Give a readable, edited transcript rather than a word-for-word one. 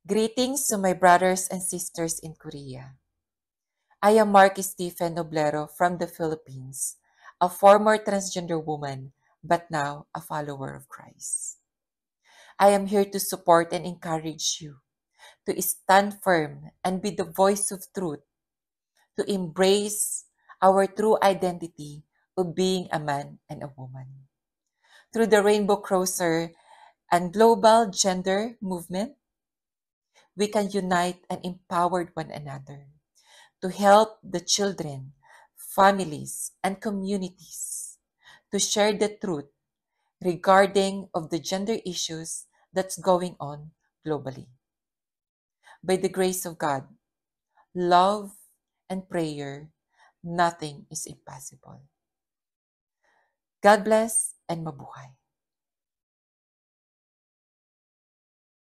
Greetings to my brothers and sisters in Korea. I am Marky Stephen Noblero from the Philippines, a former transgender woman, but now a follower of Christ. I am here to support and encourage you to stand firm and be the voice of truth, to embrace our true identity of being a man and a woman. Through the Rainbow Crosser and global gender movement, we can unite and empower one another to help the children, families, and communities to share the truth regarding of the gender issues that's going on globally. By the grace of God, love, and prayer, nothing is impossible. God bless and mabuhay.